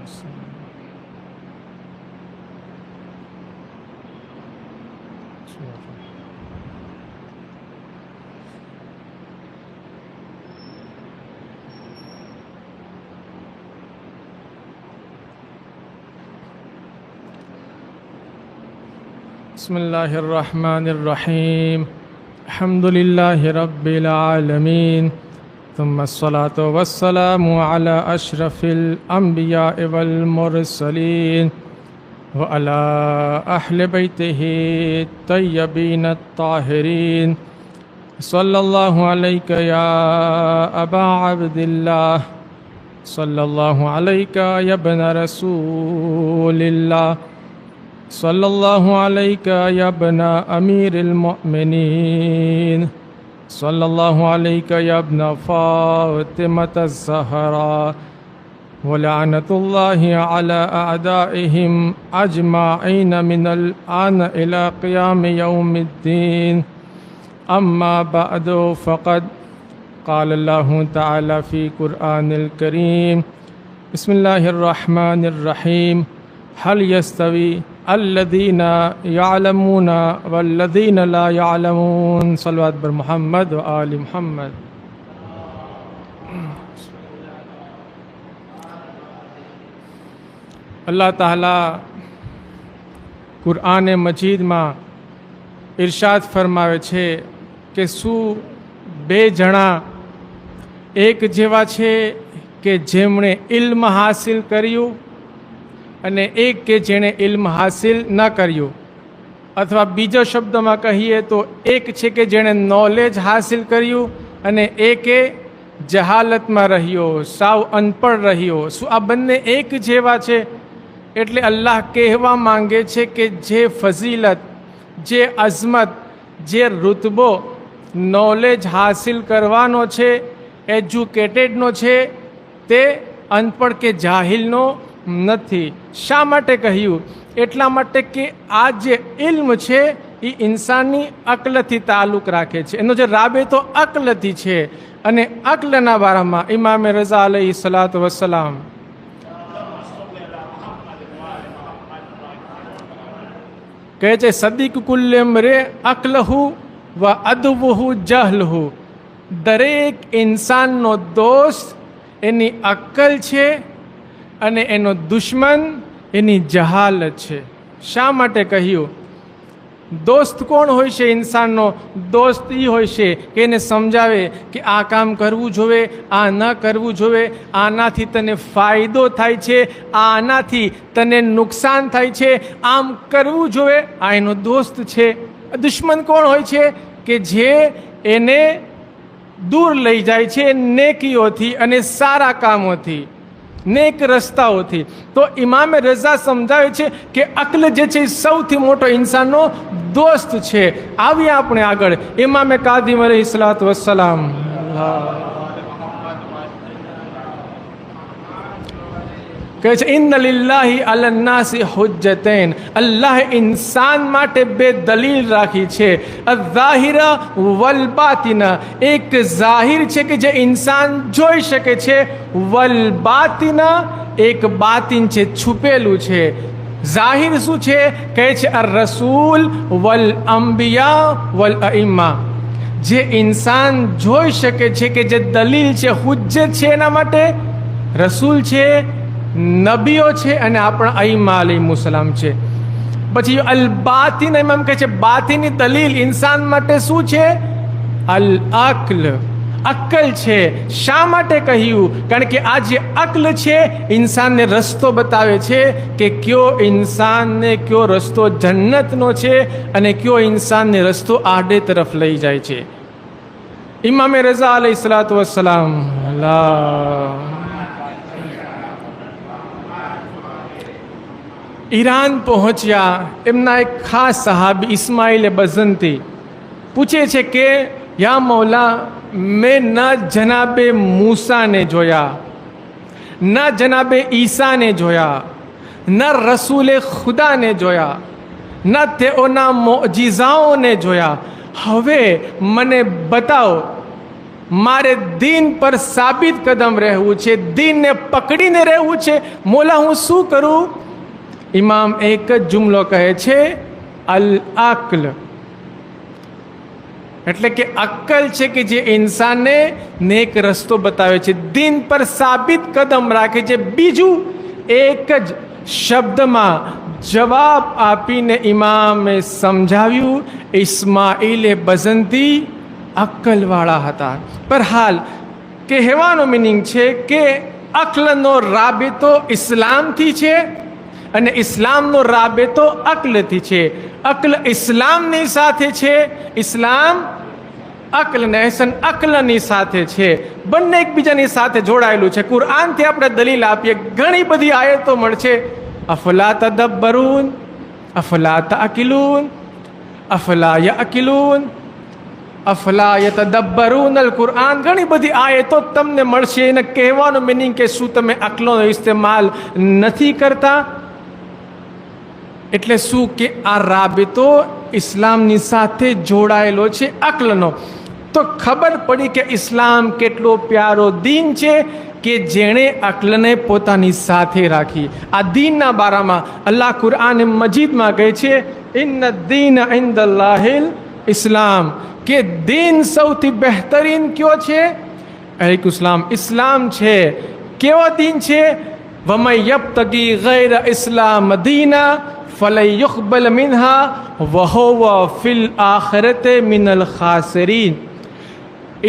बिस्मिल्लाहिर्रहमानिर्रहीम अल्हम्दुलिल्लाहि रब्बिल आलमीन थुम्मा अस्सलातु वस्सलामु अला अशरफिल अंबिया वल मुरसलीन व अला अहले बैतिही तय्यबीन अत्ताहिरीन सल्लल्लाहु अलैका या अबा अब्दिल्लाह सल्लल्लाहु अलैका या इब्न रसूलिल्लाह सल्लल्लाहु अलैका या इब्न अमीरिल मुअमिनीन सल्लल्लाहु अलैका या इब्न फातिमतज़ ज़हरा व लअनतुल्लाहि अला अअदाइहिम अजमाइन मिनल आन इला क़ियाम यौमिद्दीन अम्मा बअदु फ़क़द क़ाल अल्लाहु तआला फ़ी क़ुरआनिल करीम बिस्मिल्लाहिर्रहमानिर्रहीम हल यस्तवी अल्लज़ीना यअलमूना वल्लज़ीना ला यअलमून सल्लल्लाहु अलैहि मुहम्मद व आलि मुहम्मद। अल्लाह ताला कुरान मजीद में इरशाद फरमावे छे कि शू बे जणा एक जेवा छे कि जेमणे इल्म हासिल कर्યું અને એક કે જેણે ઇલ્મ હાસિલ ન કર્યું, અથવા બીજો શબ્દમાં કહીએ તો એક છે કે જેણે નોલેજ હાસિલ કર્યું અને એકે જહાલતમાં રહ્યો, સાવ અનપઢ રહ્યો. શું આ બંને એક જેવા છે? એટલે અલ્લાહ કહેવા માંગે છે કે જે ફઝીલત, જે અઝમત, જે રુતબો નોલેજ હાસિલ કરવાનો છે, એજ્યુકેટેડનો છે, તે અનપઢ કે જાહિલનો નથી. શા માટે કહ્યું? એટલા માટે કે આ જે ઇલ્મ છે એ ઇન્સાનની અક્લથી તાલ્લુક રાખે છે. એનો જે રાબેતો અક્લથી છે. અને અક્લના બારામાં ઇમામે રઝા અલૈહિ સલાતુ વસ્સલામ કહે છે, સદીક કુલ્લેમ રે અક્લહુ વ અદબહુ જહલહુ. દરેક ઇન્સાનનો દોસ્ત એની અક્કલ છે અને એનો દુશ્મન એની જહાલત છે. શા માટે કહ્યું? દોસ્ત કોણ હોય છે? ઇન્સાનનો દોસ્ત એ હોય છે કે એને સમજાવે કે આ કામ કરવું જોઈએ, આ ન કરવું જોઈએ, આનાથી તને ફાયદો થાય છે, આનાથી તને નુકસાન થાય છે, આમ કરવું જોઈએ. આ એનો દોસ્ત છે. દુશ્મન કોણ હોય છે? કે જે એને દૂર લઈ જાય છે નેકીઓથી અને સારા કામોથી, નેક રસ્તાઓથી. તો ઇમામે રઝા સમજાવે છે કે અક્લ જે છે સૌથી મોટો ઇન્સાનનો દોસ્ત છે. આવીએ આપણે આગળ. ઇમામે કાઝિમ અલૈહિ સલાતુ વસ્સલામ કહે છે, ઇન્ન લિલ્લાહિ અલન નાસી હુજ્જતૈન. અલ્લાહે ઇન્સાન માટે બે દલીલ રાખી છે, અઝાહિરા વલ બાતિના. એક ઝાહિર છે કે જે ઇન્સાન જોઈ શકે છે, વલ બાતિના એક બાતિન છે, છુપેલું છે. ઝાહિર શું છે? કહે છે અર રસૂલ વલ અંબિયા વલ અઈમ્મા. જે ઇન્સાન જોઈ શકે છે કે જે દલીલ છે, હુજ્જત છે, એના માટે રસૂલ છે, નબીઓ છે અને આપણા અઈમ્મા અલૈહિસ્સલામ છે. પછી અલ બાતિન, ઇમામ કહે છે બાતિની દલીલ ઇન્સાન માટે શું છે? અલ અક્લ, અક્કલ છે. શા માટે કહ્યું? કારણ કે આ જે અક્લ છે ઇન્સાનને રસ્તો બતાવે છે કે કયો ઇન્સાનને કયો રસ્તો જન્નતનો છે અને કયો ઇન્સાનને રસ્તો આડે તરફ લઈ જાય છે. ઇમામે રઝા અલૈહિ સલાતુ વસ્સલામ ઈરાન પહોંચ્યા. એમના એક ખાસ સહાબી ઇસ્માઇલ બઝંતી પૂછે છે કે યા મૌલા, મેં ન જનાબે મૂસાને જોયા, ન જનાબે ઈસાને જોયા, ન રસૂલે ખુદાને જોયા, ન તેઓના મોજીઝાઓને જોયા. હવે મને બતાવો મારે દીન પર સાબિત કદમ રહેવું છે, દીનને પકડીને રહેવું છે. મોલા હું શું કરું? ઇમામ એક જ જુમલો કહે છે, અલ અક્લ, એટલે કે અક્કલ છે કે જે ઇન્સાનને નેક રસ્તો બતાવે છે, દીન પર સાબિત કદમ રાખે છે. બીજું એક જ શબ્દમાં જવાબ આપીને ઇમામે સમજાવ્યું, ઇસ્માઈલે બઝંતી અક્કલવાળા હતા. પર હાલ કહેવાનો મિનિંગ છે કે અક્લનો રાબેતો ઇસ્લામથી છે અને ઇસ્લામનો રાબેતો અક્લથી છે. અક્લ ઇસ્લામની સાથે છે, ઇસ્લામ અક્લ ને એહસન અક્લની સાથે છે. બંને એકબીજાની સાથે જોડાયેલું છે. કુરઆનથી આપણે દલીલ આપીએ, ઘણી બધી આયતો મળશે. અફલા તદબ્બરૂન, અફલા તઅકિલૂન, અફલા યઅકિલૂન, અફલા યતદબ્બરૂન અલ કુરઆન. ઘણી બધી આયતો તમને મળશે. એને કહેવાનો મિનિંગ કે શું તમે અક્લનો ઇસ્તેમાલ નથી કરતા? એટલે શું કે આ રાબેતો ઇસ્લામની સાથે જોડાયેલો છે અક્લનો. તો ખબર પડી કે ઇસ્લામ કેટલો પ્યારો દીન છે કે જેણે અક્લને પોતાની સાથે રાખી. આ દીનના બારામાં અલ્લાહ કુરઆન મજીદમાં કહે છે, ઇન્ન દીન ઇન્દલ્લાહિલ ઇસ્લામ, કે દીન સૌથી બહેતરીન કયો છે? એક ઇસ્લામ, ઇસ્લામ છે. કેવો દીન છે? વમન યબ્તગી ગૈર ઇસ્લામ દીના ફલન યુક્બલ મિન્હા વહુવા ફિલ આખિરતે મિનલ ખાસિરીન.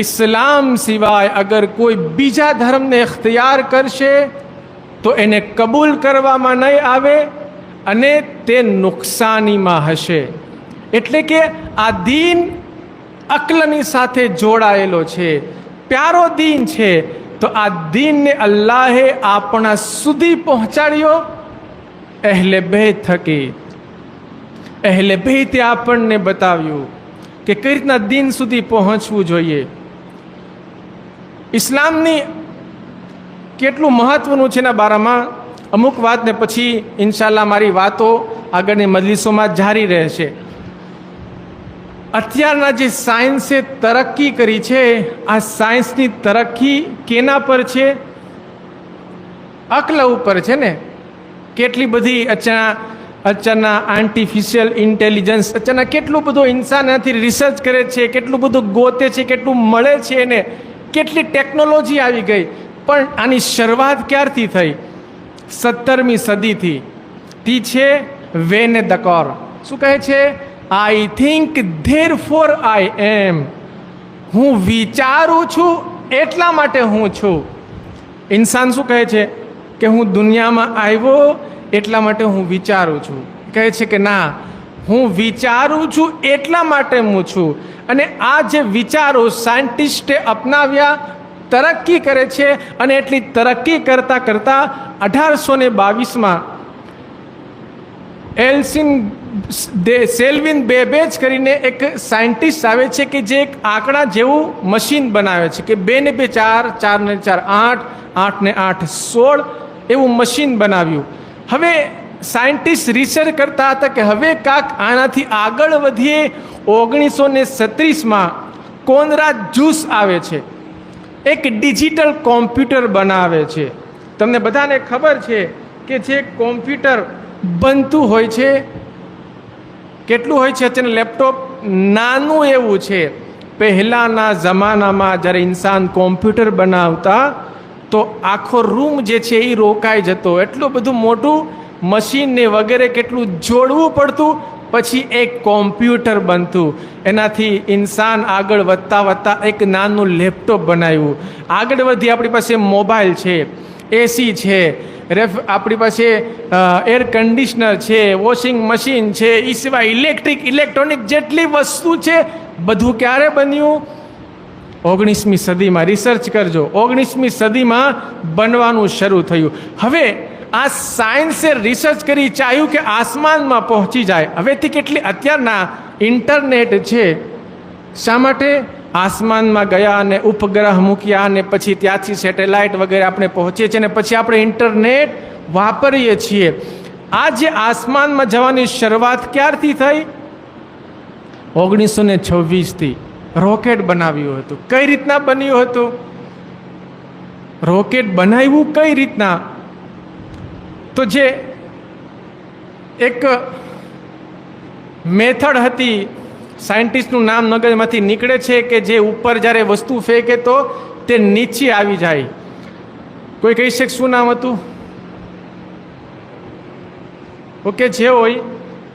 ઇસ્લામ સિવાય અગર કોઈ બીજા ધર્મને ઇખ્તિયાર કરશે તો એને કબૂલ કરવામાં નહીં આવે અને તે નુકસાનીમાં હશે. એટલે કે આ દીન અક્લની સાથે જોડાયેલો છે, પ્યારો દીન છે. તો આ દીનને અલ્લાહે આપણા સુધી પહોંચાડ્યો અહેલે બેત થકી. અહેલે બેતે આપણને બતાવ્યું કે કઈ રીતના દીન સુધી પહોંચવું જોઈએ. ઇસ્લામની કેટલું મહત્વનું છે એના બારામાં અમુક વાતને પછી ઇન્શાલ્લાહ મારી વાતો આગળની મજલિસોમાં જારી રહેશે. અત્યારના જે સાયન્સે તરક્કી કરી છે, આ સાયન્સની તરક્કી કેના પર છે? અક્લ ઉપર છે ને. કેટલી બધી અચાનક આર્ટિફિશિયલ ઇન્ટેલિજન્સ અચાનક કેટલું બધું ઇન્સાન એનાથી રિસર્ચ કરે છે, કેટલું બધું ગોતે છે, કેટલું મળે છે એને, કેટલી ટેકનોલોજી આવી ગઈ. પણ આની શરૂઆત ક્યારથી થઈ? 17મી સદીથી. તી છે વેને દકોર. શું કહે છે? આઈ થિંક ધેરફોર આઈ એમ. હું વિચારું છું એટલા માટે હું છું. ઇન્સાન શું કહે છે? કે હું દુનિયામાં આવ્યો એટલા માટે હું વિચારું છું. કહે છે કે ના, હું વિચારું છું એટલા માટે હું છું. અને આ જે વિચારો સાયન્ટિસ્ટે અપનાવ્યા, તરક્કી કરે છે. અને એટલી તરક્કી કરતાં કરતાં 1822માં સેલ્વિન બેબેજ કરીને એક સાયન્ટિસ્ટ આવે છે કે જે એક આંકડા જેવું મશીન બનાવે છે કે 2 ને 2 4, 4 ને 4 8, 8 ને 8 16 એવું મશીન બનાવ્યું. હવે સાયન્ટિસ્ટ રિસર્ચ કરતા હતા કે હવે કાંક આનાથી આગળ વધીએ. 1936માં કોનરાડ જૂસ આવે છે, એક ડિજિટલ કોમ્પ્યુટર બનાવે છે. તમને બધાને ખબર છે કે જે કોમ્પ્યુટર બનતું હોય છે કેટલું હોય છે? અત્યારે લેપટોપ નાનું એવું છે. પહેલાંના જમાનામાં જ્યારે ઇન્સાન કોમ્પ્યુટર બનાવતા તો આખો રૂમ જે છે એ રોકાઈ જતો. એટલું બધું મોટું મશીનને વગેરે કેટલું જોડવું પડતું, પછી એક કોમ્પ્યુટર બનતું. એનાથી ઇન્સાન આગળ વધતા વધતા એક નાનું લેપટોપ બનાવ્યું. આગળ વધી આપણી પાસે મોબાઈલ છે, એસી છે, આપણી પાસે એર કન્ડિશનર છે, વોશિંગ મશીન છે, એ સિવાય ઇલેક્ટ્રોનિક જેટલી વસ્તુ છે બધું ક્યારે બન્યું? 19મી સદીમાં. રિસર્ચ કરજો, 19મી સદીમાં બનવાનું શરૂ થયું. હવે આ સાયન્સે રિસર્ચ કરી ચાહ્યું કે આસમાનમાં પહોંચી જાય. હવેથી કેટલી અત્યારના ઇન્ટરનેટ છે, શા માટે આસમાનમાં ગયા અને ઉપગ્રહ મૂક્યા અને પછી ત્યાંથી સેટેલાઇટ વગેરે આપણે પહોંચીએ છીએ અને પછી આપણે ઇન્ટરનેટ વાપરીએ છીએ. આ જે આસમાનમાં જવાની શરૂઆત ક્યારથી થઈ? 1926થી. રોકેટ બનાવ્યું હતું. કઈ રીતના બન્યું હતું? રોકેટ બનાવ્યું કઈ રીતના? તો જે એક મેથડ હતી, સાયન્ટિસ્ટનું નામ મગજમાંથી નીકળે છે, કે જે ઉપર જ્યારે વસ્તુ ફેંકે તો તે નીચે આવી જાય. કોઈ કહી શકે શું નામ હતું? ઓકે, જે હોય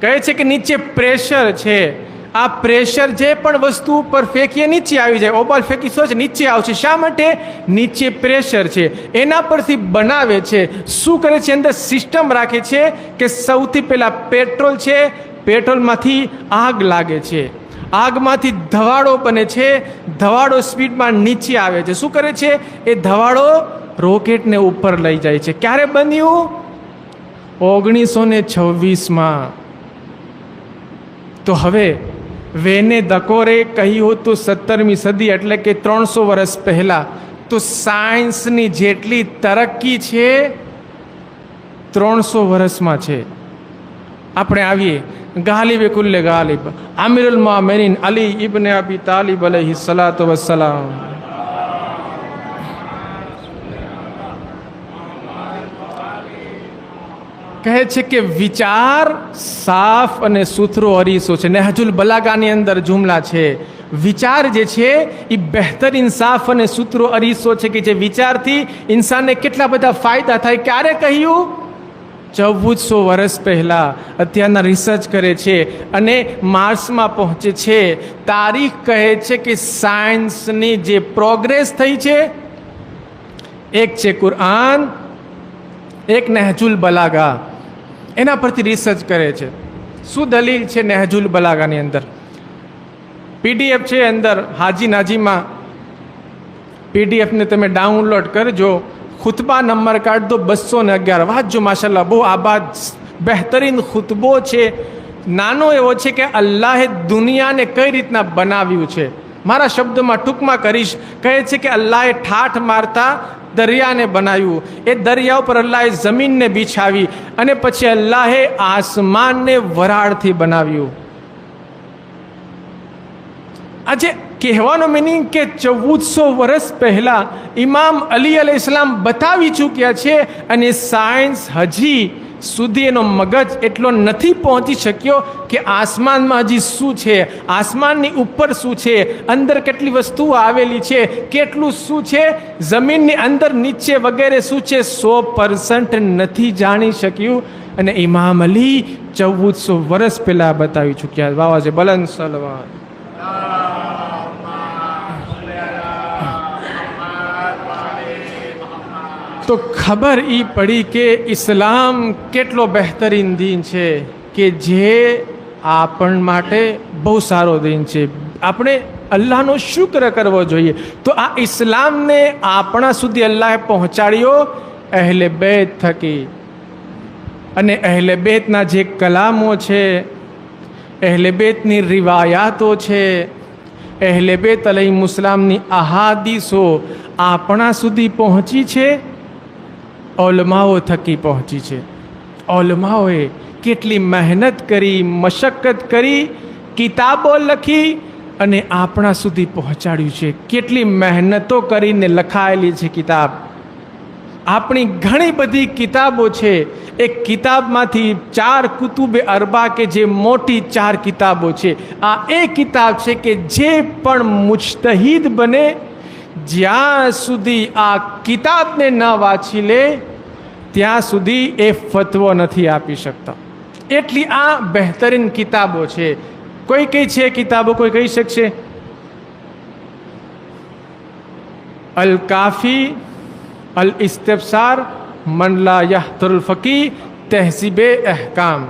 કહે છે કે નીચે પ્રેશર છે. આ પ્રેશર જે પણ વસ્તુ ઉપર ફેંકીએ નીચે આવી જાય. ઓબાલ ફેંકીશો જ નીચે આવશે. શા માટે? નીચે પ્રેશર છે, એના પરથી બનાવે છે. શું કરે છે? અંદર સિસ્ટમ રાખે છે કે સૌથી પહેલાં પેટ્રોલ છે, પેટ્રોલમાંથી આગ લાગે છે, આગમાંથી ધવાડો બને છે, ધવાડો સ્પીડમાં નીચે આવે છે. શું કરે છે? એ ધવાડો રોકેટને ઉપર લઈ જાય છે. ક્યારે બન્યું? 1926માં. તો હવે વેને દકોરે કહ્યું હતું 17મી સદી એટલે કે 300 વર્ષ પહેલા. તો સાયન્સની જેટલી તરક્કી છે 300 વર્ષમાં છે. આપણે આવીએ ગાલિબ કુલ્લે ગાલિબ આમિરુલ મોમિનીન અલી ઇબ્ને અબી તાલિબ અલૈહિ સલાતુ વસ્સલામ. કહે છે કે વિચાર સાફ અને સુથરો અરીસો છે. નહજુલ બલાગાની અંદર જુમલા છે. વિચાર જે છે એ બહેતરીન સાફ અને સુથરો અરીસો છે કે જે વિચારથી ઇન્સાનને કેટલા બધા ફાયદા થાય. ક્યારે કહ્યું? 1400 વર્ષ પહેલાં. અત્યારના રિસર્ચ કરે છે અને માર્સમાં પહોંચે છે. તારીખ કહે છે કે સાયન્સની જે પ્રોગ્રેસ થઈ છે, એક છે કુરઆન, એક નહજુલ બલાગા. એના પરથી રિસર્ચ કરે છે. શું દલીલ છે નહજુલ બલાગાની અંદર? PDF છે અંદર હાજી નાજીમાં. PDFને તમે ડાઉનલોડ કરજો. ખુતબા નંબર કાઢ દો 211. વાંચજો, માશાલ્લાહ બહુ આબાદ બહેતરીન ખુતબો છે. નાનો એવો છે કે અલ્લાહે દુનિયાને કઈ રીતના બનાવ્યું છે. મારા શબ્દોમાં ટૂંકમાં કરીશ. કહે છે કે અલ્લાહે ઠાઠ મારતા દરિયાને બનાવ્યું. એ દરિયા ઉપર અલ્લાહે જમીનને બિછાવી અને પછી અલ્લાહે આસમાનને વરાળથી બનાવ્યું. આજે કહેવાનો મિનિંગ કે 1400 વર્ષ પહેલાં ઇમામ અલી અલૈહિસ્સલામ બતાવી ચૂક્યા છે અને સાયન્સ હજી સુધી એનો મગજ એટલો નથી પહોંચી શક્યો કે આસમાનમાં હજી શું છે, આસમાનની ઉપર શું છે, અંદર કેટલી વસ્તુઓ આવેલી છે, કેટલું શું છે, જમીનની અંદર નીચે વગેરે શું છે, 100% નથી જાણી શક્યું. અને ઇમામ અલી 1400 વર્ષ પહેલાં બતાવી ચૂક્યા. બાવા છે બલંદ સલવાન. તો ખબર એ પડી કે ઇસ્લામ કેટલો બહેતરીન દીન છે કે જે આપણ માટે બહુ સારો દીન છે. આપણે અલ્લાહનો શુક્ર કરવો જોઈએ. તો આ ઇસ્લામને આપણા સુધી અલ્લાહે પહોંચાડ્યો અહેલે બેત થકી. અને અહેલે બેતના જે કલામો છે, અહેલે બેતની રિવાયાતો છે, અહેલે બેત અલૈહિસ્સલામની અહાદીસો આપણા સુધી પહોંચી છે, ઓલમાઓ થકી પહોંચી છે. ઓલમાઓએ કેટલી મહેનત કરી, મશક્કત કરી, કિતાબો લખી અને આપણા સુધી પહોંચાડ્યું છે. કેટલી મહેનતો કરીને લખાયેલી છે કિતાબ. આપણી ઘણી બધી કિતાબો છે. એક કિતાબમાંથી 4 કુતુબે અરબા કે જે મોટી 4 કિતાબો છે, આ એ કિતાબ છે કે જે પણ મુજતહિદ બને જ્યાં સુધી આ કિતાબને ન વાંચી લે ત્યાં સુધી એ ફતવો નથી આપી શકતા. એટલી આ બહેતરીન કિતાબો છે. કોઈ કઈ છે કિતાબો? કોઈ કહી શકશે? અલ કાફી, અલ ઇસ્તિફસાર, મન લા યહતરુલ ફકી, તહેઝીબે અહકામ.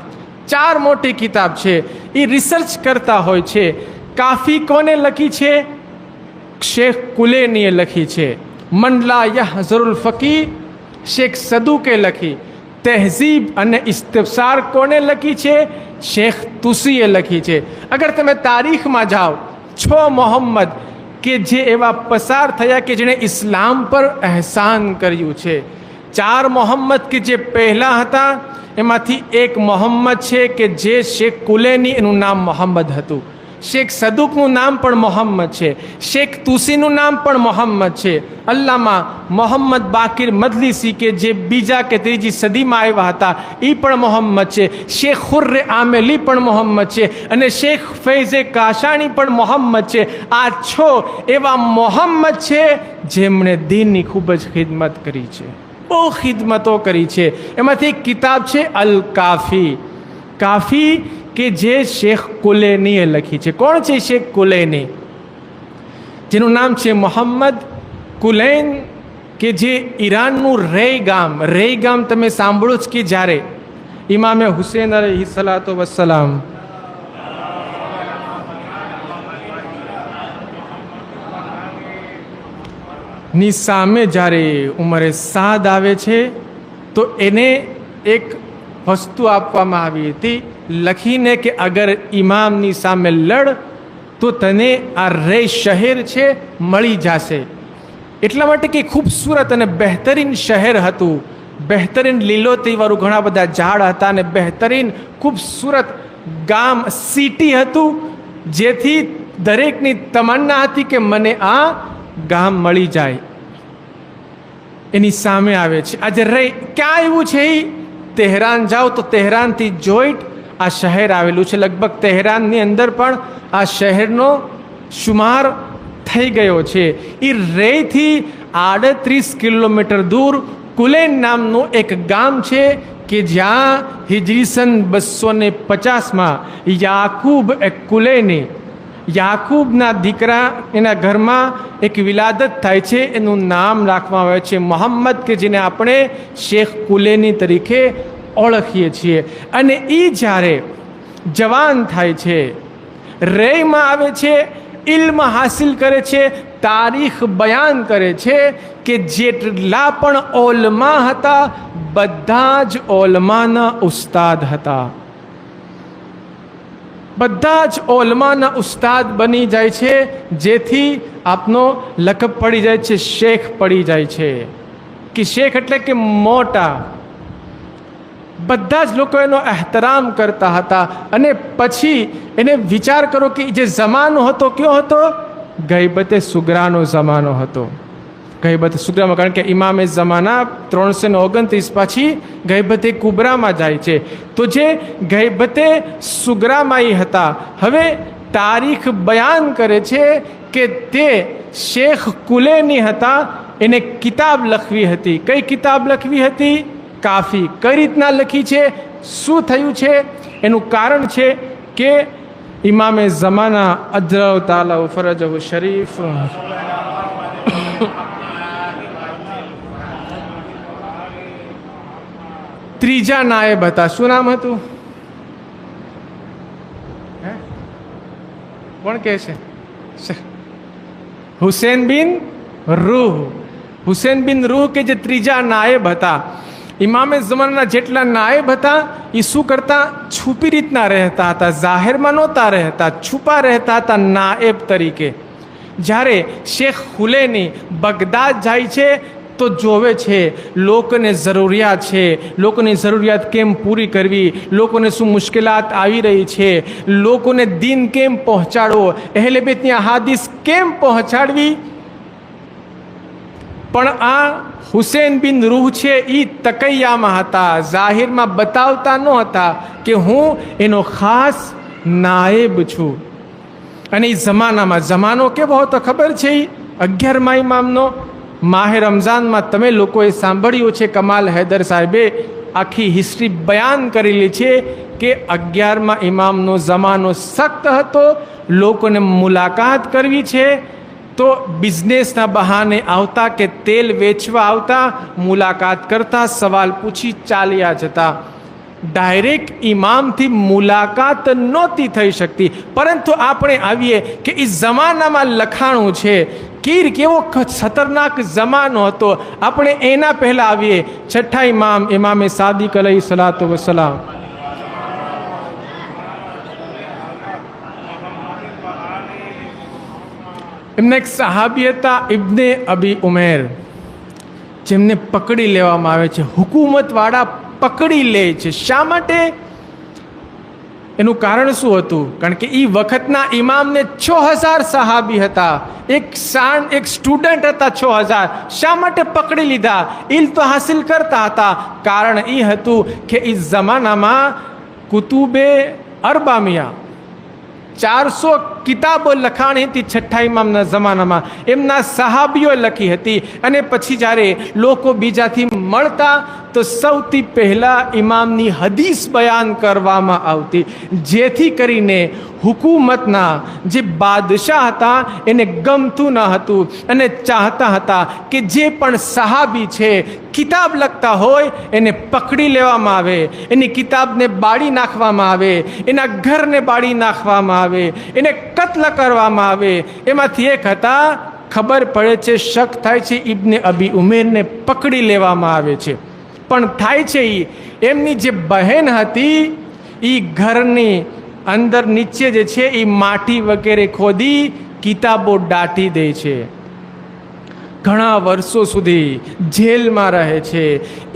4 મોટી કિતાબ છે. એ રિસર્ચ કરતા હોય છે. કાફી કોને લખી છે? શેખ કુલેનીએ લખી છે. મન લા યહતરુલ ફકી શેખ સદુકે લખી. તહેઝીબ અને ઇસ્તિફસાર કોને લખી છે? શેખ તુસીએ લખી છે. અગર તમે તારીખમાં જાઓ, 6 મોહમ્મદ કે જે એવા પસાર થયા કે જેણે ઇસ્લામ પર અહેસાન કર્યું છે. 4 મોહમ્મદ કે જે પહેલાં હતા એમાંથી એક મોહમ્મદ છે કે જે શેખ કુલેની, એનું નામ મોહમ્મદ હતું. શેખ સદુકનું નામ પણ મોહમ્મદ છે, શેખ તુસીનું નામ પણ મોહમ્મદ છે, અલ્લામા મોહમ્મદ બાકિર મજલિસી કે જે બીજા કે ત્રીજી સદીમાં આવ્યા હતા એ પણ મોહમ્મદ છે, શેખ ખુર્રે આમેલી પણ મોહમ્મદ છે અને શેખ ફૈઝે કાશાણી પણ મોહમ્મદ છે. આ 6 એવા મોહમ્મદ છે જેમણે દીનની ખૂબ જ ખિદમત કરી છે, બહુ ખિદમતો કરી છે. એમાંથી એક કિતાબ છે અલ કાફી, કાફી કે જે શેખ કુલૈનીએ લખી છે. કોણ છે શેખ કુલૈની? જેનું નામ છે મોહમ્મદ કુલૈન, કે જે ઈરાનનું રેય ગામ તમે સાંભળો જ કે જ્યારે ઇમામે હુસૈન અલૈહિસ્સલાતુ વસ્સલામ ની સામે જ્યારે ઉંમરે સાદ આવે છે તો એને એક વસ્તુ આપવામાં આવી હતી લખીને કે અગર ઇમામની સામે લડ તો તને આ રે શહેર છે મળી જશે. એટલા માટે કે ખૂબસૂરત અને બહેતરીન શહેર હતું, બહેતરીન લીલોતરીવાળું ઘણા બધા ઝાડ હતા અને બહેતરીન ખૂબસૂરત ગામ સિટી હતું, જેથી દરેકની તમન્ના હતી કે મને આ ગામ મળી જાય. એની સામે આવે છે આજે રે. ક્યાં આવ્યું છે? એ તહેરાન જાઓ તો તહેરાનથી જોઈન્ટ આ શહેર આવેલું છે. લગભગ તહેરાનની અંદર પણ આ શહેરનો શુમાર થઈ ગયો છે. એ રેથી 38 કિલોમીટર દૂર કુલૈન નામનું એક ગામ છે કે જ્યાં હિજરી સન 250માં યાકૂબ એ કુલૈની, યાકૂબના દીકરા, એના ઘરમાં એક વિલાદત થાય છે. એનું નામ રાખવામાં આવે છે મોહમ્મદ, કે જેને આપણે શેખ કુલૈની તરીકે ઓળખીએ છીએ. અને એ જ્યારે જવાન થાય છે, રેમાં આવે છે, ઇલ્મ હાસિલ કરે છે, તારીખ બયાન કરે છે કે જેટલા પણ ઓલમા હતા બધા જ ઓલમાના ઉસ્તાદ હતા, બધા જ ઓલમાના ઉસ્તાદ બની જાય છે, જેથી આપનો લકબ પડી જાય છે, શેખ પડી જાય છે. કે શેખ એટલે કે મોટા. બધા જ લોકો એનો એહતરામ કરતા હતા. અને પછી એને વિચાર કરો કે જે જમાનો હતો કયો હતો? ગૈબતે સુગરાનો જમાનો હતો. ગૈબતે સુગરામાં, કારણ કે ઇમામે જમાના 329 પછી ગૈબતે કુબરામાં જાય છે. તો જે ગૈબતે સુગરામાં એ હતા. હવે તારીખ બયાન કરે છે કે તે શેખ કુલૈની હતા. એને કિતાબ લખવી હતી. કઈ કિતાબ લખવી હતી? કાફી. કઈ રીતના લખી છે? શું થયું છે? એનું કારણ છે કે ઇમામે ઝમાના અજરવ તાલા ફરજહુ શરીફ ત્રીજા નાયબ હતા. શું નામ હતું? કોણ કહે છે? હુસૈન બિન રૂહ. હુસૈન બિન રૂહ કે જે ત્રીજા નાયબ હતા. ઇમામે ઝમાનાના જેટલા નાયબ હતા એ શું કરતા? છુપી રીતના રહેતા હતા, જાહેરમાં નહોતા રહેતા, છુપા રહેતા હતા નાયબ તરીકે. જ્યારે શેખ કુલૈની બગદાદ જાય છે તો જોવે છે લોકોને જરૂરિયાત છે, લોકોની જરૂરિયાત કેમ પૂરી કરવી, લોકોને શું મુશ્કેલાત આવી રહી છે, લોકોને દીન કેમ પહોંચાડવો, અહેલે બેતની અહાદીસ કેમ પહોંચાડવી. પણ આ હુસૈન બિન રૂહ છે એ તકૈયામાં હતા, જાહેરમાં બતાવતા ન હતા કે હું એનો ખાસ નાયબ છું. અને એ જમાનામાં, જમાનો કેવો હતો ખબર છે? 11મા ઇમામનો. માહે રમઝાનમાં તમે લોકોએ સાંભળ્યું છે, કમાલ હૈદર સાહેબે આખી હિસ્ટ્રી બયાન કરેલી છે કે 11મા ઇમામનો જમાનો સખ્ત હતો. લોકોને મુલાકાત કરવી છે તો બિઝનેસના બહાને આવતા કે તેલ વેચવા આવતા, મુલાકાત કરતા, સવાલ પૂછી ચાલ્યા જતા. ડાયરેક્ટ ઇમામથી મુલાકાત નહોતી થઈ શકતી. પરંતુ આપણે આવીએ કે એ જમાનામાં લખાણું છે કેવો ખતરનાક જમાનો હતો. આપણે એના પહેલાં આવીએ. છઠ્ઠા ઇમામ ઇમામે સાદિક અલૈહિસ્સલાતુ વસ્સલામ. એમને એક સહાબી હતા ઇબ્ને અબી ઉમૈર, જેમને પકડી લેવામાં આવે છે. હુકુમતવાળા પકડી લે છે. શા માટે? એનું કારણ શું હતું? કારણ કે એ વખતના ઇમામને 6000 સહાબી હતા, એક સ્ટુડન્ટ હતા 6000. શા માટે પકડી લીધા? ઇલ્મ તો હાસિલ કરતા હતા. કારણ એ હતું કે એ જમાનામાં કુતુબે અરબામિયા 400 કિતાબો લખાણી હતી છઠ્ઠા ઇમામના જમાનામાં, એમના સહાબીઓ લખી હતી. અને પછી જ્યારે લોકો બીજાથી મળતા તો સૌથી પહેલાં ઇમામની હદીસ બયાન કરવામાં આવતી, જેથી કરીને હુકુમતના જે બાદશાહ હતા એને ગમતું ન હતું અને ચાહતા હતા કે જે પણ સહાબી છે કિતાબ લખતા હોય એને પકડી લેવામાં આવે, એની કિતાબને બાળી નાખવામાં આવે, એના ઘરને બાળી નાખવામાં આવે, એને કત્લ કરવામાં આવે. એમાંથી એક હતા, ખબર પડે છે, શક થાય છે, ઇબ્ને અબી ઉમેરને પકડી લેવામાં આવે છે. પણ થાય છે એમની જે બહેન હતી એ ઘરની અંદર નીચે જે છે એ માટી વગેરે ખોદી કિતાબો દાટી દે છે. ઘણા વર્ષો સુધી જેલમાં રહે છે.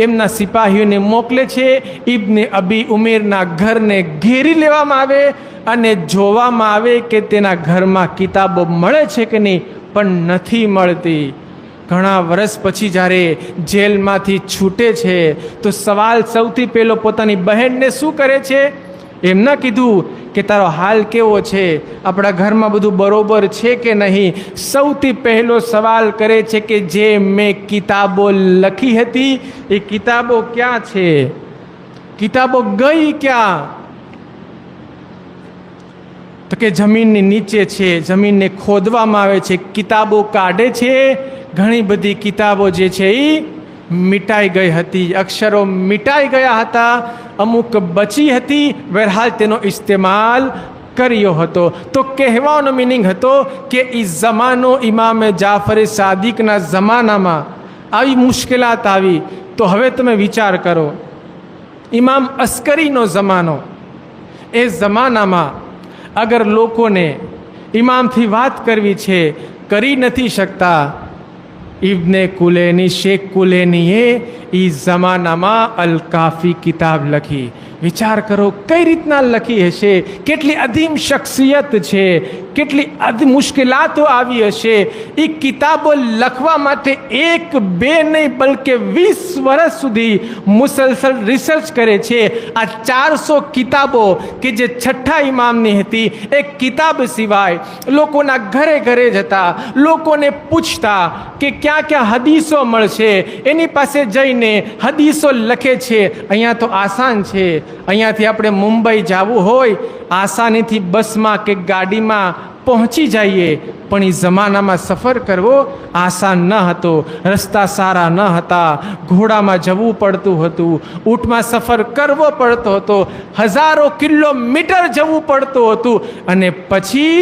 એમના સિપાહીઓને મોકલે છે, ઇબ્ને અબી ઉમેરના ઘરને ઘેરી લેવામાં આવે અને જોવામાં આવે કે તેના ઘરમાં કિતાબો મળે છે કે નહીં, પણ નથી મળતી. ઘણા વર્ષ પછી જ્યારે જેલમાંથી છૂટે છે તો સવાલ સૌથી પહેલો પોતાની બહેનને શું કરે છે? એમ ન કીધું કે તારો હાલ કેવો છે, આપણા ઘરમાં બધું બરોબર છે કે નહીં. સૌથી પહેલો સવાલ કરે છે કે જે મેં કિતાબો લખી હતી એ કિતાબો ક્યાં છે? કિતાબો ગઈ ક્યાં? તો કે જમીનની નીચે છે. જમીનને ખોદવામાં આવે છે, કિતાબો કાઢે છે. ઘણી બધી કિતાબો જે છે એ મિટાઈ ગઈ હતી, અક્ષરો મિટાઈ ગયા હતા, અમુક બચી હતી, બહરહાલ તેનો ઇસ્તેમાલ કર્યો હતો. તો કહેવાનો મિનિંગ હતો કે એ જમાનો ઇમામે જાફરે સાદિકના જમાનામાં આવી મુશ્કેલાત આવી. તો હવે તમે વિચાર કરો, ઇમામ અસ્કરીનો જમાનો, એ જમાનામાં અગર લોકોને ઇમામથી વાત કરવી છે, કરી નથી શકતા. ઇબ્ને કુલૈની, શેખ કુલૈનીએ એ જમાનામાં અલ કાફી કિતાબ લખી. વિચાર કરો કઈ રીતના લખી હશે, કેટલી અધીમ શખ્સિયત છે, કેટલી મુશ્કેલાતો આવી હશે. એ કિતાબો લખવા માટે 1-2 નહીં બલકે 20 વર્ષ સુધી મુસલસલ રિસર્ચ કરે છે. આ 400 કિતાબો કે જે છઠ્ઠા ઇમામની હતી, એ કિતાબ સિવાય લોકોના ઘરે ઘરે જતા, લોકોને પૂછતા કે ક્યાં ક્યાં હદીસો મળશે, એની પાસે જઈને હદીસો લખે છે. અહીંયા તો આસાન છે, અહીંયાથી આપણે મુંબઈ જવું હોય આસાનીથી બસમાં કે ગાડીમાં પહોંચી જઈએ, પણ એ જમાનામાં સફર કરવો આસાન ન હતો. રસ્તા સારા ન હતા, ઘોડામાં જવું પડતું હતું, ઊંટમાં સફર કરવો પડતો હતો, હજારો કિલોમીટર જવું પડતું હતું. અને પછી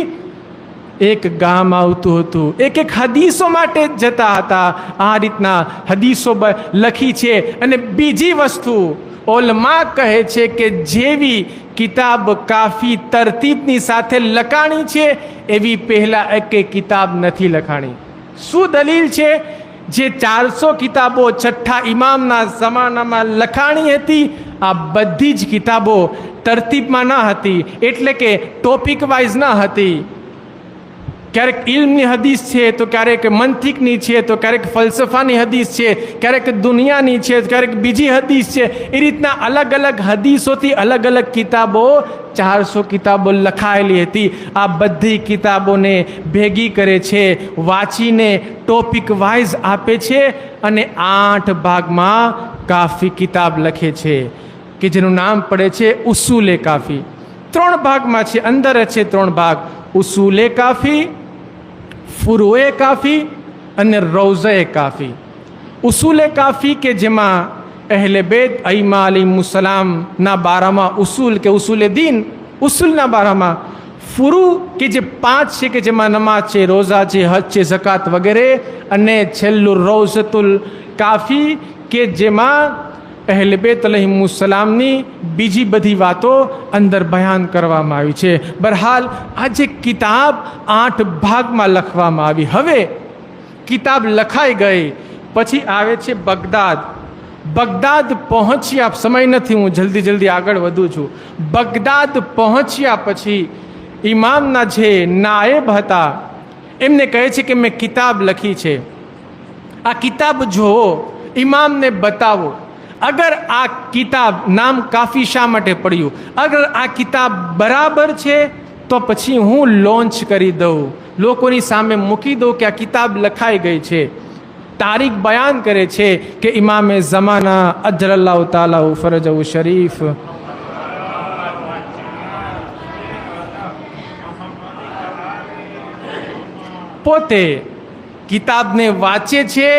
એક ગામ આવતું હતું, એક હદીસો માટે જ જતા હતા. આ રીતના હદીસો લખી છે. અને બીજી વસ્તુ ઓલમા કહે છે કે જેવી કિતાબ કાફી તરતીબની સાથે લખાણી છે એવી પહેલાં એક કિતાબ નથી લખાણી. શું દલીલ છે? જે 400 કિતાબો છઠ્ઠા ઇમામના જમાનામાં લખાણી હતી, આ બધી જ કિતાબો તરતીબમાં ન હતી, એટલે કે ટોપિક વાઇઝ ન હતી. ક્યારેક ઇલ્મની હદીસ છે, તો ક્યારેક મંતિકની છે, તો ક્યારેક ફલસફાની હદીસ છે, ક્યારેક દુનિયાની છે, ક્યારેક બીજી હદીસ છે. એ રીતના અલગ અલગ હદીસોથી અલગ અલગ કિતાબો 400 કિતાબો લખાયેલી હતી. આ બધી કિતાબોને ભેગી કરે છે, વાંચીને ટોપિક વાઇઝ આપે છે અને 8 ભાગમાં કાફી કિતાબ લખે છે કે જેનું નામ પડે છે ઉસૂલે કાફી. 3 ભાગમાં છે, અંદર છે 3 ભાગ: ઉસૂલે કાફી, ફુરુએ કાફી અને રૌઝે કાફી. ઉસૂલે કાફી કે જેમાં અહેલે બેત અઈમા અલૈહિસ્સલામના બારામાં ઉસૂલ કે ઉસૂલે દીન, ઉસૂલના બારામાં. ફુરુ કે જે 5 છે કે જેમાં નમાઝ છે, રોઝા છે, હજ છે, ઝકાત વગેરે. અને છેલ્લું રૌઝતુલ કાફી કે જેમાં અહેલે બેત અલૈહિસ્સલામની બીજી બધી વાતો અંદર બયાન કરવામાં આવી છે. બહરહાલ આ જે કિતાબ 8 ભાગમાં લખવામાં આવી. હવે કિતાબ લખાઈ ગઈ પછી આવે છે બગદાદ. બગદાદ પહોંચ્યા, સમય નથી, હું જલ્દી આગળ વધું છું. બગદાદ પહોંચ્યા પછી ઇમામના જે નાયબ હતા એમને કહે છે કે મેં કિતાબ લખી છે, આ કિતાબ જુઓ, ઇમામને બતાવો. અગર આ કિતાબ, નામ કાફી શા માટે પડ્યું, અગર આ કિતાબ બરાબર છે તો પછી હું લોન્ચ કરી દઉં, લોકોની સામે મૂકી દઉં કે આ કિતાબ લખાઈ ગઈ છે. તારીખ બયાન કરે છે કે ઇમામે ઝમાના અજરલ્લાહુ તાલા ફરજહુ શરીફ પોતે કિતાબને વાંચે છે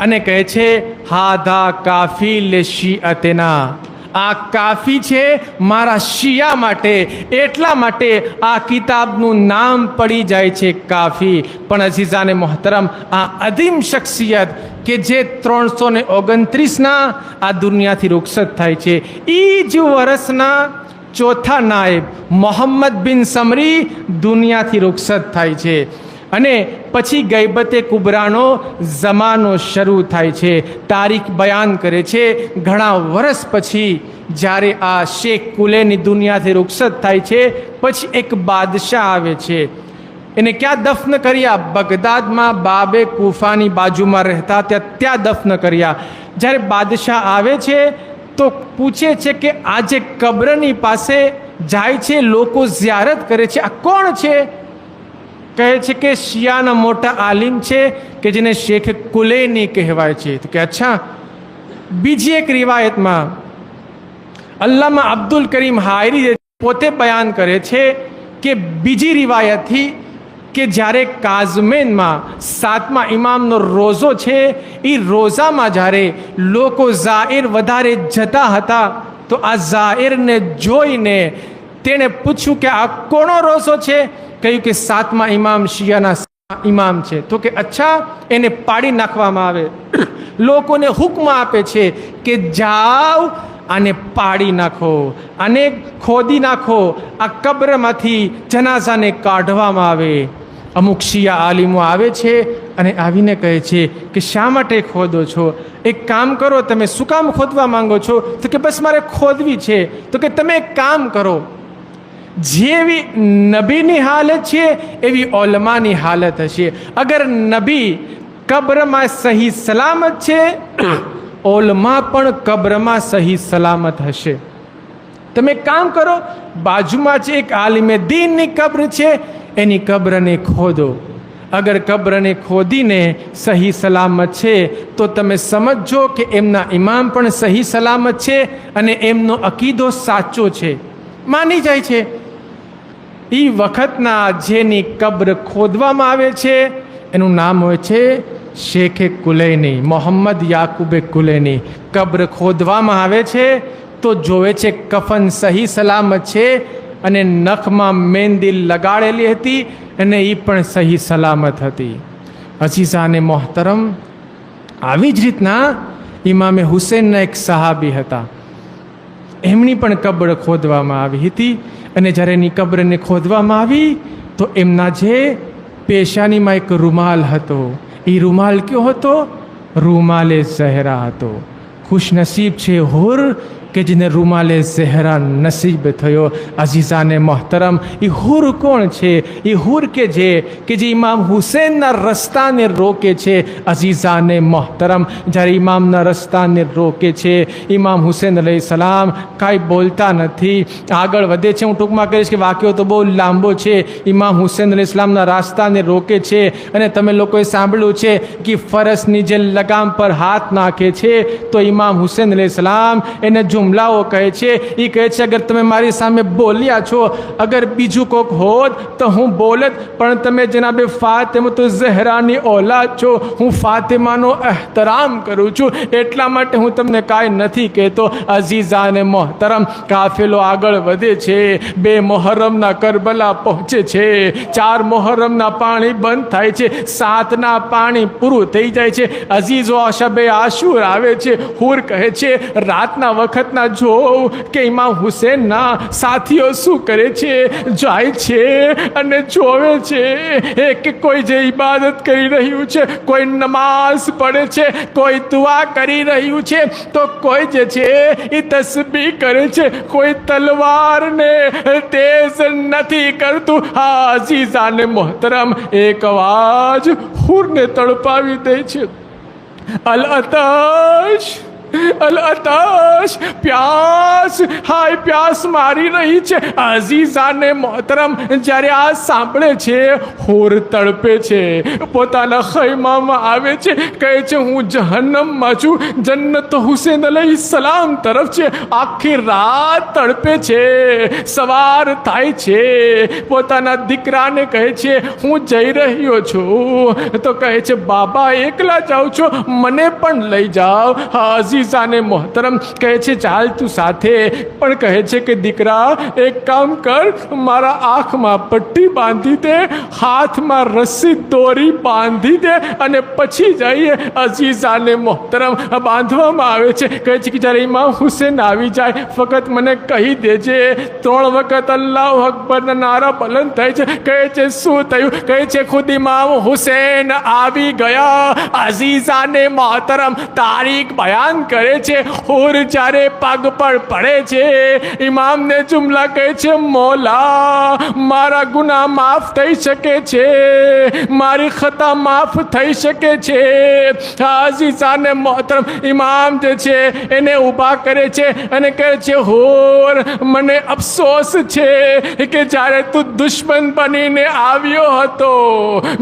અને કહે છે હાદા કાફી લે શિઅતના, આ કાફી છે મારા શિયા માટે, એટલા માટે આ કિતાબનું નામ પડી જાય છે કાફી. પણ અઝીઝાને મોહતરમ, આ અદીમ શખ્સિયત કે જે 329ના આ દુનિયાથી રૂખસત થાય છે, એ જ વર્ષના ચોથા નાયબ મોહમ્મદ બિન સમરી દુનિયાથી રૂખસત થાય છે. અને પછી ગૈબતે કુબરાનો જમાનો શરૂ થાય છે. તારીખ બયાન કરે છે ઘણા વર્ષ પછી જ્યારે આ શેખ કુલેની દુનિયાથી રૂખસત થાય છે, પછી એક બાદશાહ આવે છે. એને ક્યાં દફન કર્યા? બગદાદમાં બાબે કુફાની બાજુમાં રહેતા ત્યાં દફન કર્યા. જ્યારે બાદશાહ આવે છે તો પૂછે છે કે આ જે કબ્રની પાસે જાય છે, લોકો ઝિયારત કરે છે, આ કોણ છે? કહે છે કે શિયાના મોટા આલિમ છે કે જેને શેખ કુલેની કહેવાય છે. તો કે અચ્છા. બીજી એક રિવાયતમાં અલ્લામા અબ્દુલ કરીમ હાયરી પોતે બયાન કરે છે કે બીજી રિવાયતથી કે જ્યારે કાઝમેનમાં 7મા ઇમામનો રોઝો છે, એ રોઝામાં જ્યારે લોકો ઝાહિર વધારે જતા હતા તો આ ઝાહિરને જોઈને તેણે પૂછ્યું કે આ કોનો રોઝો છે? કહ્યું કે 7મા ઇમામ શિયાના ઇમામ છે. તો કે અચ્છા, એને પાડી નાખવામાં આવે. લોકોને હુકમ આપે છે કે જાઓ આને પાડી નાખો, આને ખોદી નાખો, આ કબ્રમાંથી જનાઝાને કાઢવામાં આવે. અમુક શિયા આલિમો આવે છે અને આવીને કહે છે કે શા માટે ખોદો છો? એક કામ કરો, તમે શું કામ ખોદવા માંગો છો? તો કે બસ મારે ખોદવી છે. તો કે તમે એક કામ કરો, જેવી નબીની હાલત છે એવી ઓલમાની હાલત હશે. અગર નબી કબ્રમાં સહી સલામત છે, ઓલમા પણ કબ્રમાં સહી સલામત હશે. તમે કામ કરો, બાજુમાં જ એક આલિમે દીનની કબ્ર છે, એની કબ્રને ખોદો. અગર કબ્રને ખોદીને સહી સલામત છે તો તમે સમજો કે એમના ઇમામ પણ સહી સલામત છે અને એમનો અકીદો સાચો છે, માની જાય છે. એ વખતના જેની કબ્ર ખોદવામાં આવે છે એનું નામ હોય છે શેખે કુલૈની, મોહમ્મદ યાકુબે કુલૈની. કબ્ર ખોદવામાં આવે છે તો જોવે છે કફન સહી સલામત છે અને નખમાં મહેંદી લગાડેલી હતી અને એ પણ સહી સલામત હતી. અઝીઝાને મોહતરમ, આવી જ રીતના ઇમામે હુસૈનના એક સહાબી હતા, એમની પણ કબ્ર ખોદવામાં આવી હતી. અને જ્યારે એની કબ્રને ખોદવામાં આવી તો એમના જે પેશાનીમાં એક રૂમાલ હતો, એ રૂમાલ કયો હતો? રૂમાલે ઝહેરા હતો. ખુશનસીબ છે હુર કે જેને રૂમાલે ઝહેરા નસીબ થયો. અઝીઝાને મોહતરમ, એ હુર કોણ છે? એ હુર કે જે ઇમામ હુસૈનના રસ્તાને રોકે છે. અઝીઝાને મોહતરમ, જ્યારે ઇમામના રસ્તાને રોકે છે, ઇમામ હુસૈન અલૈહિસ્સલામ કાંઈ બોલતા નથી, આગળ વધે છે. હું ટૂંકમાં કહીશ કે વાક્યો તો બહુ લાંબો છે. ઇમામ હુસૈન અલૈહિસ્સલામના રસ્તાને રોકે છે અને તમે લોકોએ સાંભળ્યું છે કે ફરસની જે લગામ પર હાથ નાખે છે તો ઇમામ હુસૈન અલૈહિસ્સલામ એને જુમલાઓ કહે છે. એ કહે છે અગર તમે મારી સામે બોલ્યા છો, અગર બીજું કોક હોત તો હું બોલત, પણ તમે જનાબે ફાતિમા તો ઝહરાની ઓલાદ છો, હું ફાતિમાનો એહતરામ કરું છું, એટલા માટે હું તમને કાંઈ નથી કહેતો. અઝીઝાને મોહતરમ, કાફેલો આગળ વધે છે. 2 મુહર્રમના કરબલા પહોંચે છે, 4 મુહર્રમના પાણી બંધ થાય છે, 7ના પાણી પૂરું થઈ જાય છે. અઝીઝો શબે આશુર આવે છે. હુર કહે છે રાતના વખત રીતના જોઉં કે ઇમામ હુસેનના સાથીઓ શું કરે છે, જાય છે અને જોવે છે કે કોઈ જે ઇબાદત કરી રહ્યું છે, કોઈ નમાઝ પડે છે, કોઈ દુઆ કરી રહ્યું છે, તો કોઈ જે છે એ તસ્બીહ કરે છે, કોઈ તલવારને તેજ નથી કરતું. અઝીઝાને મોહતરમ, એક અવાજ હુરને તડપાવી દે છે, અલ અતશ, અલ અતશ, પ્યાસ, હાય પ્યાસ મારી રહી છે. અઝીઝાને મોહતરમ જ્યારે આ સાંભળે છે, હુર તડપે છે, પોતાના ખૈમામાં આવે છે, કહે છે હું જહન્નમમાં છું, જન્નત હુસેન અલૈહિ સલામ તરફ છે. આખી રાત તડપે છે, સવાર થાય છે, પોતાના દીકરાને કહે છે હું જઈ રહ્યો છું, તો કહે છે બાબા એકલા જાઉં છું, મને પણ લઈ જાઓ. અઝીઝાને મોહતરમ કહે છે ચાલ તું સાથે, પણ કહે છે કે દીકરા એક કામ કર, મારા આંખમાં પટ્ટી બાંધી દે, હાથમાં રસ્સી દોરી બાંધી દે અને પછી જઈએ. અઝીઝાને મોહતરમ બાંધવામાં આવે છે. કહે છે કે જ્યારે ઇમામ હુસેન આવી જાય ફકત મને કહી દેજે. 3 વખત અલ્લાહુ અકબરના નારા બુલંદ થાય છે. કહે છે શું થયું? કહે છે ખુદ ઇમામ હુસેન આવી ગયા. અઝીઝાને મોહતરમ તારીખ બયાન કરે છે. હુર જ્યારે પગ પર પડે છે, ઇમામને જુમલા કહે છે મોલા મારા ગુનાહ માફ થઈ શકે છે, મારી ખતા માફ થઈ શકે છે. અઝીઝાને મોહતરમ ઇમામ જે છે એને ઊભા કરે છે અને કહે છે હુર મને અફસોસ છે કે જ્યારે તું દુશ્મન બનીને આવ્યો હતો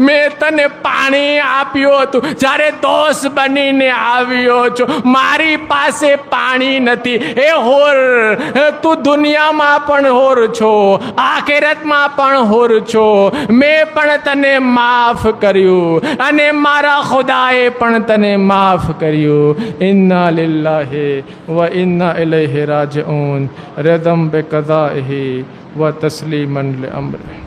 મેં તને પાણી આપ્યું હતું, જ્યારે દોસ્ત બનીને આવ્યો છો મારી પાસે પાણી નથી. એ હોર તું દુનિયામાં પણ હોર છો, આખિરતમાં પણ હોર છો. મેં પણ તને માફ કર્યું અને મારા ખુદાએ પણ તને માફ કર્યું. ઇન્ના લિલ્લાહિ વ ઇન્ના ઇલૈહિ રાજિઉન. રદમ બિકદાઇહી વ તસ્લીમન લિઅમ્રિહી.